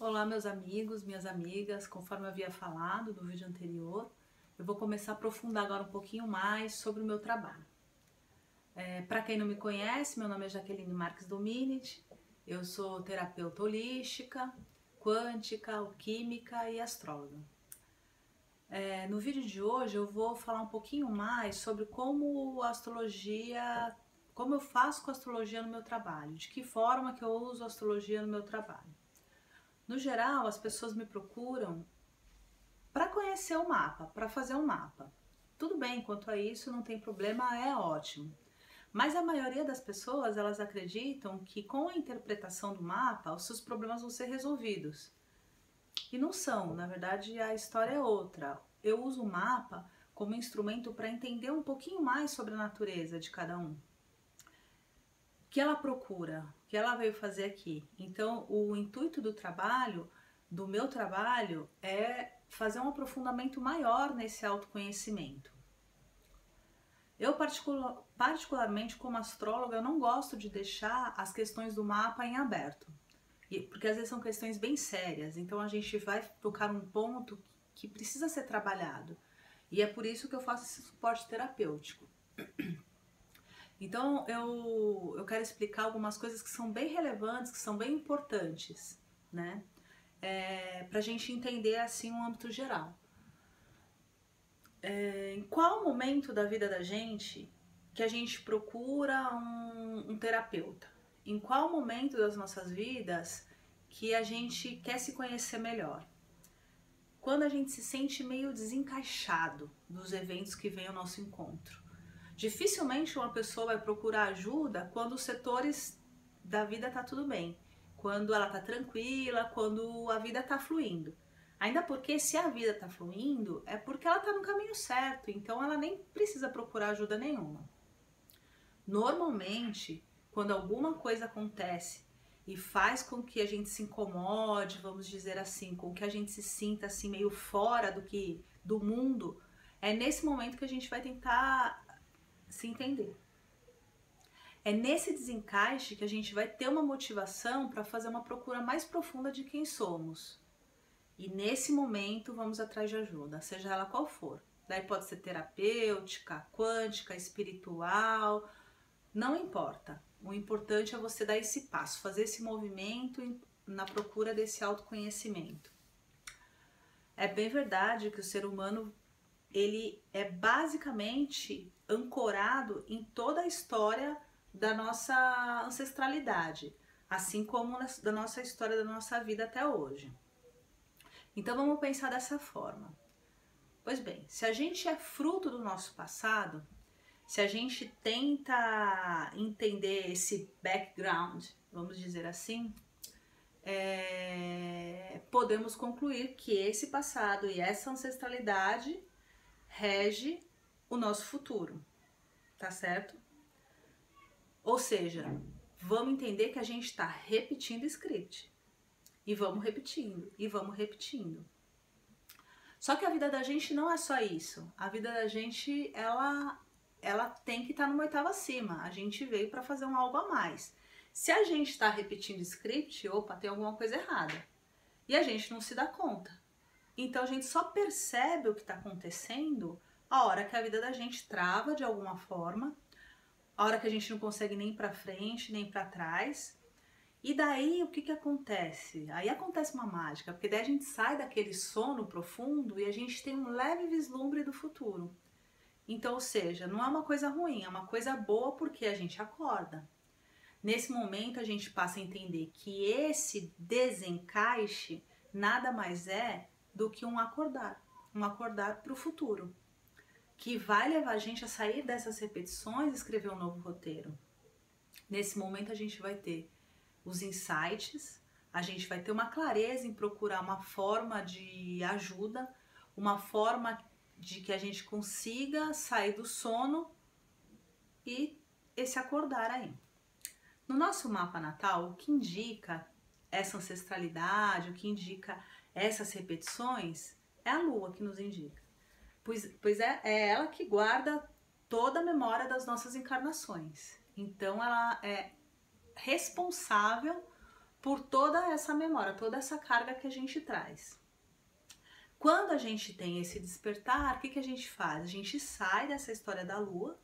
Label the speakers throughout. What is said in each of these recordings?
Speaker 1: Olá, meus amigos, minhas amigas. Conforme eu havia falado no vídeo anterior, eu vou começar a aprofundar agora um pouquinho mais sobre o meu trabalho. Para quem não me conhece, meu nome é Jaqueline Marques Dominit, eu sou terapeuta holística, quântica, alquímica e astróloga. No vídeo de hoje eu vou falar um pouquinho mais sobre como como eu faço com a astrologia no meu trabalho, de que forma que eu uso a astrologia no meu trabalho. No geral, as pessoas me procuram para conhecer o mapa, para fazer um mapa. Tudo bem, quanto a isso não tem problema, é ótimo. Mas a maioria das pessoas, elas acreditam que com a interpretação do mapa, os seus problemas vão ser resolvidos. E não são, na verdade a história é outra. Eu uso o mapa como instrumento para entender um pouquinho mais sobre a natureza de cada um. O que ela procura, o que ela veio fazer aqui. Então, o intuito do meu trabalho, é fazer um aprofundamento maior nesse autoconhecimento. Eu, particularmente como astróloga, eu não gosto de deixar as questões do mapa em aberto, porque às vezes são questões bem sérias, então a gente vai tocar num ponto que precisa ser trabalhado, e é por isso que eu faço esse suporte terapêutico. Então eu quero explicar algumas coisas que são bem relevantes, que são bem importantes, né? Para a gente entender assim um âmbito geral. Em qual momento da vida da gente que a gente procura um terapeuta? Em qual momento das nossas vidas que a gente quer se conhecer melhor? Quando a gente se sente meio desencaixado dos eventos que vêm ao nosso encontro. Dificilmente uma pessoa vai procurar ajuda quando os setores da vida tá tudo bem, quando ela tá tranquila, quando a vida tá fluindo. Ainda porque se a vida tá fluindo, é porque ela tá no caminho certo, então ela nem precisa procurar ajuda nenhuma. Normalmente, quando alguma coisa acontece e faz com que a gente se incomode, vamos dizer assim, com que a gente se sinta assim meio fora do mundo, é nesse momento que a gente vai tentar se entender. É nesse desencaixe que a gente vai ter uma motivação para fazer uma procura mais profunda de quem somos. E nesse momento vamos atrás de ajuda, seja ela qual for. Daí pode ser terapêutica, quântica, espiritual, não importa. O importante é você dar esse passo, fazer esse movimento na procura desse autoconhecimento. É bem verdade que o ser humano, ele é basicamente ancorado em toda a história da nossa ancestralidade, assim como da nossa história da nossa vida até hoje. Então vamos pensar dessa forma. Pois bem, se a gente é fruto do nosso passado, se a gente tenta entender esse background, vamos dizer assim, podemos concluir que esse passado e essa ancestralidade rege o nosso futuro, tá certo? Ou seja, vamos entender que a gente está repetindo o script. E vamos repetindo, e vamos repetindo. Só que a vida da gente não é só isso. A vida da gente, ela tem que estar numa oitava acima. A gente veio para fazer um algo a mais. Se a gente está repetindo o script, opa, tem alguma coisa errada. E a gente não se dá conta. Então a gente só percebe o que está acontecendo a hora que a vida da gente trava de alguma forma, a hora que a gente não consegue nem para frente, nem para trás. E daí o que acontece? Aí acontece uma mágica, porque daí a gente sai daquele sono profundo e a gente tem um leve vislumbre do futuro. Então, ou seja, não é uma coisa ruim, é uma coisa boa porque a gente acorda. Nesse momento a gente passa a entender que esse desencaixe nada mais é do que um acordar para o futuro, que vai levar a gente a sair dessas repetições e escrever um novo roteiro. Nesse momento a gente vai ter os insights, a gente vai ter uma clareza em procurar uma forma de ajuda, uma forma de que a gente consiga sair do sono e esse acordar aí. No nosso mapa natal, o que indica essa ancestralidade, o que indica essas repetições, é a lua que nos indica. Pois é ela que guarda toda a memória das nossas encarnações. Então ela é responsável por toda essa memória, toda essa carga que a gente traz. Quando a gente tem esse despertar, o que a gente faz? A gente sai dessa história da Lua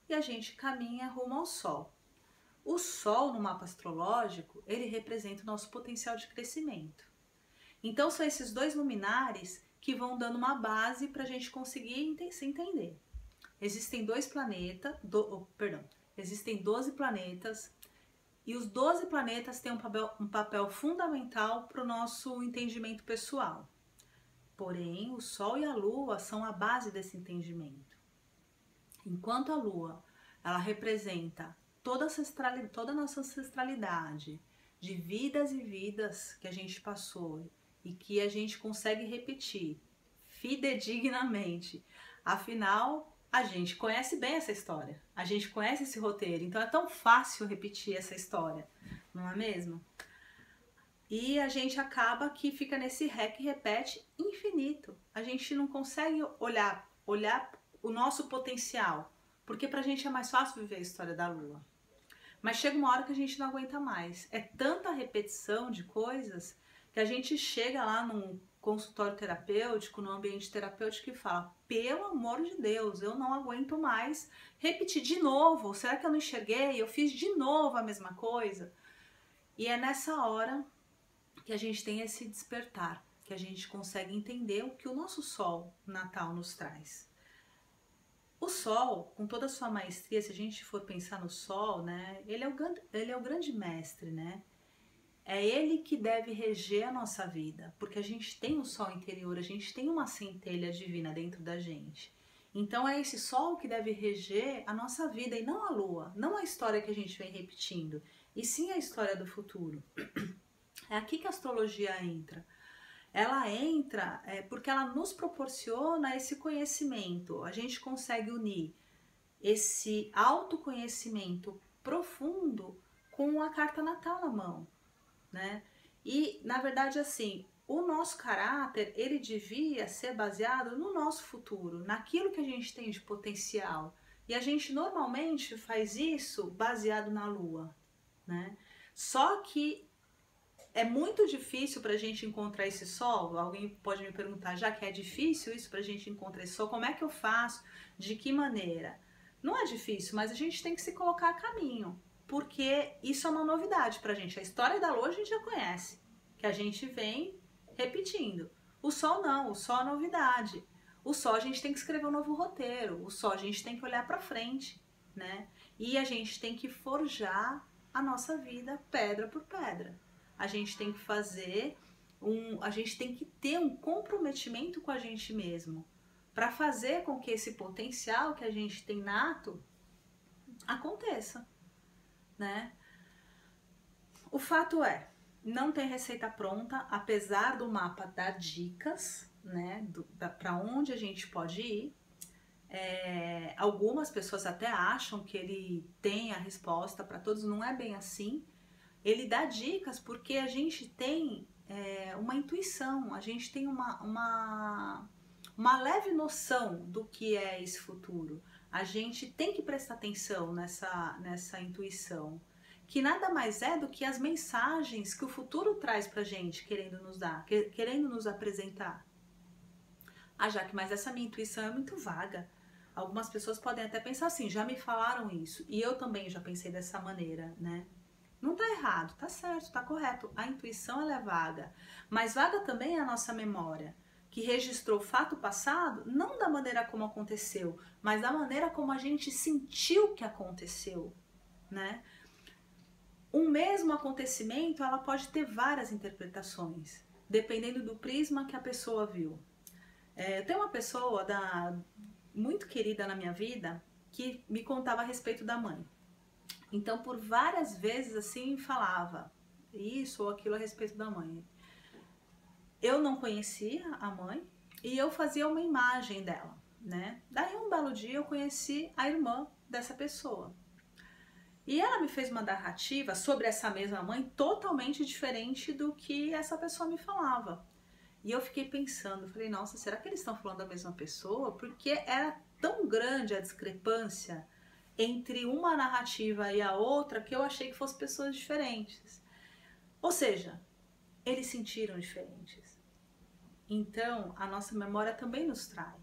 Speaker 1: e a gente caminha rumo ao Sol. O Sol, no mapa astrológico, ele representa o nosso potencial de crescimento. Então, são esses dois luminares que vão dando uma base para a gente conseguir se entender. Existem 12 planetas, e os 12 planetas têm um papel fundamental para o nosso entendimento pessoal. Porém, o Sol e a Lua são a base desse entendimento. Enquanto a Lua, ela representa toda a nossa ancestralidade, de vidas e vidas que a gente passou e que a gente consegue repetir fidedignamente. Afinal, a gente conhece bem essa história, a gente conhece esse roteiro, então é tão fácil repetir essa história, não é mesmo? E a gente acaba que fica nesse rec e repete infinito. A gente não consegue olhar o nosso potencial, porque pra gente é mais fácil viver a história da Lua. Mas chega uma hora que a gente não aguenta mais. É tanta repetição de coisas que a gente chega lá num consultório terapêutico, num ambiente terapêutico e fala: pelo amor de Deus, eu não aguento mais repetir de novo. Será que eu não enxerguei? Eu fiz de novo a mesma coisa? E é nessa hora que a gente tem esse despertar, que a gente consegue entender o que o nosso Sol natal nos traz. O Sol, com toda a sua maestria, se a gente for pensar no Sol, né, ele é o grande mestre, né? É ele que deve reger a nossa vida, porque a gente tem um Sol interior, a gente tem uma centelha divina dentro da gente. Então é esse Sol que deve reger a nossa vida e não a Lua, não a história que a gente vem repetindo, e sim a história do futuro. É aqui que a astrologia entra. Ela entra porque ela nos proporciona esse conhecimento. A gente consegue unir esse autoconhecimento profundo com a carta natal na mão, né? E, na verdade, assim, o nosso caráter, ele devia ser baseado no nosso futuro, naquilo que a gente tem de potencial. E a gente normalmente faz isso baseado na Lua, né? Só que é muito difícil para a gente encontrar esse Sol. Alguém pode me perguntar, já que é difícil isso para a gente encontrar esse Sol, como é que eu faço? De que maneira? Não é difícil, mas a gente tem que se colocar a caminho, porque isso é uma novidade para a gente. A história da Lua a gente já conhece, que a gente vem repetindo. O Sol não, o Sol é novidade. O Sol a gente tem que escrever um novo roteiro, o Sol a gente tem que olhar para frente, né? E a gente tem que forjar a nossa vida pedra por pedra. A gente tem que a gente tem que ter um comprometimento com a gente mesmo para fazer com que esse potencial que a gente tem nato aconteça, né? O fato é, não tem receita pronta, apesar do mapa dar dicas, né, para onde a gente pode ir. Algumas pessoas até acham que ele tem a resposta para todos, não é bem assim. Ele dá dicas porque a gente tem uma intuição, a gente tem uma leve noção do que é esse futuro. A gente tem que prestar atenção nessa intuição, que nada mais é do que as mensagens que o futuro traz pra gente, querendo nos dar, querendo nos apresentar. Ah, Jaque, mas essa minha intuição é muito vaga. Algumas pessoas podem até pensar assim, já me falaram isso, e eu também já pensei dessa maneira, né? Não tá errado, tá certo, tá correto. A intuição ela é vaga, mas vaga também é a nossa memória, que registrou o fato passado, não da maneira como aconteceu, mas da maneira como a gente sentiu que aconteceu, né? Um mesmo acontecimento, ela pode ter várias interpretações, dependendo do prisma que a pessoa viu. Tem uma pessoa muito querida na minha vida que me contava a respeito da mãe. Então, por várias vezes, assim, falava isso ou aquilo a respeito da mãe. Eu não conhecia a mãe e eu fazia uma imagem dela, né? Daí, um belo dia, eu conheci a irmã dessa pessoa. E ela me fez uma narrativa sobre essa mesma mãe totalmente diferente do que essa pessoa me falava. E eu fiquei pensando, falei, nossa, será que eles estão falando da mesma pessoa? Porque era tão grande a discrepância entre uma narrativa e a outra que eu achei que fossem pessoas diferentes. Ou seja, eles sentiram diferentes. Então, a nossa memória também nos trai.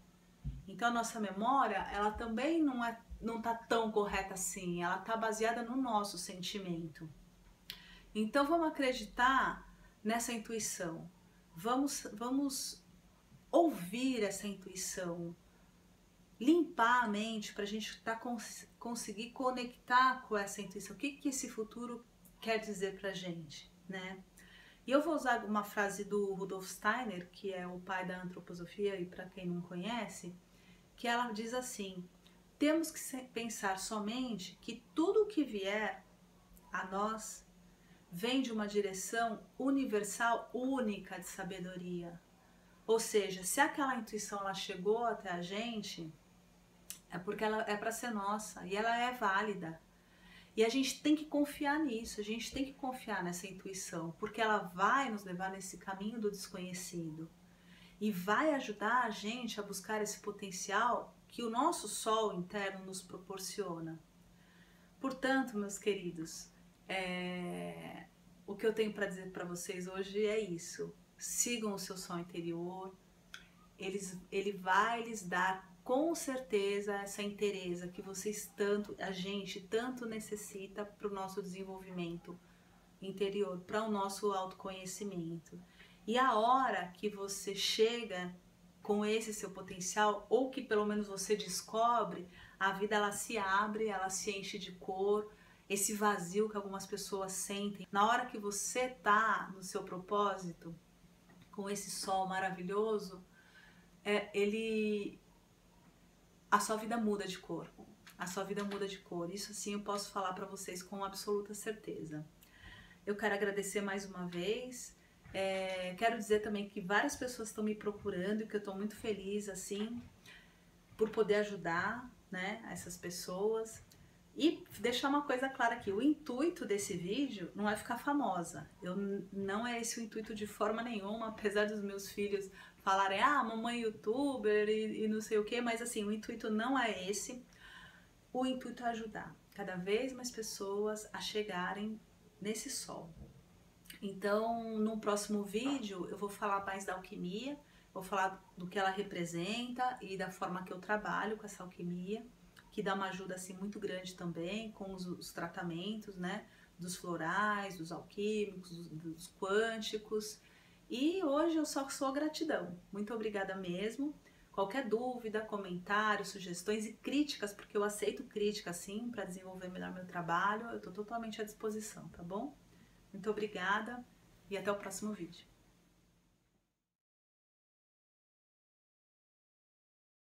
Speaker 1: Então, a nossa memória, ela também não tá tão correta assim, ela tá baseada no nosso sentimento. Então, vamos acreditar nessa intuição. Vamos ouvir essa intuição, limpar a mente para a gente conseguir conectar com essa intuição. O que esse futuro quer dizer para a gente, né? E eu vou usar uma frase do Rudolf Steiner, que é o pai da antroposofia, e para quem não conhece, que ela diz assim: temos que pensar somente que tudo o que vier a nós vem de uma direção universal, única de sabedoria. Ou seja, se aquela intuição ela chegou até a gente, é porque ela é para ser nossa e ela é válida. E a gente tem que confiar nisso, a gente tem que confiar nessa intuição, porque ela vai nos levar nesse caminho do desconhecido e vai ajudar a gente a buscar esse potencial que o nosso sol interno nos proporciona. Portanto, meus queridos, o que eu tenho para dizer para vocês hoje é isso. Sigam o seu sol interior, ele vai lhes dar com certeza essa inteireza que a gente tanto necessita para o nosso desenvolvimento interior, para o nosso autoconhecimento. E a hora que você chega com esse seu potencial, ou que pelo menos você descobre, a vida ela se abre, ela se enche de cor, esse vazio que algumas pessoas sentem. Na hora que você tá no seu propósito, com esse sol maravilhoso, a sua vida muda de cor. A sua vida muda de cor. Isso assim eu posso falar para vocês com absoluta certeza. Eu quero agradecer mais uma vez. Quero dizer também que várias pessoas estão me procurando e que eu estou muito feliz assim por poder ajudar, né, essas pessoas. E deixar uma coisa clara aqui, o intuito desse vídeo não é ficar famosa. Não é esse o intuito de forma nenhuma, apesar dos meus filhos falarem, mamãe youtuber e não sei o que, mas assim, o intuito não é esse. O intuito é ajudar cada vez mais pessoas a chegarem nesse sol. Então, no próximo vídeo, eu vou falar mais da alquimia, vou falar do que ela representa e da forma que eu trabalho com essa alquimia, que dá uma ajuda assim muito grande também com os tratamentos, né, dos florais, dos alquímicos, dos quânticos. E hoje eu só sou gratidão. Muito obrigada mesmo. Qualquer dúvida, comentário, sugestões e críticas, porque eu aceito críticas sim, para desenvolver melhor meu trabalho, eu estou totalmente à disposição, tá bom? Muito obrigada e até o próximo vídeo.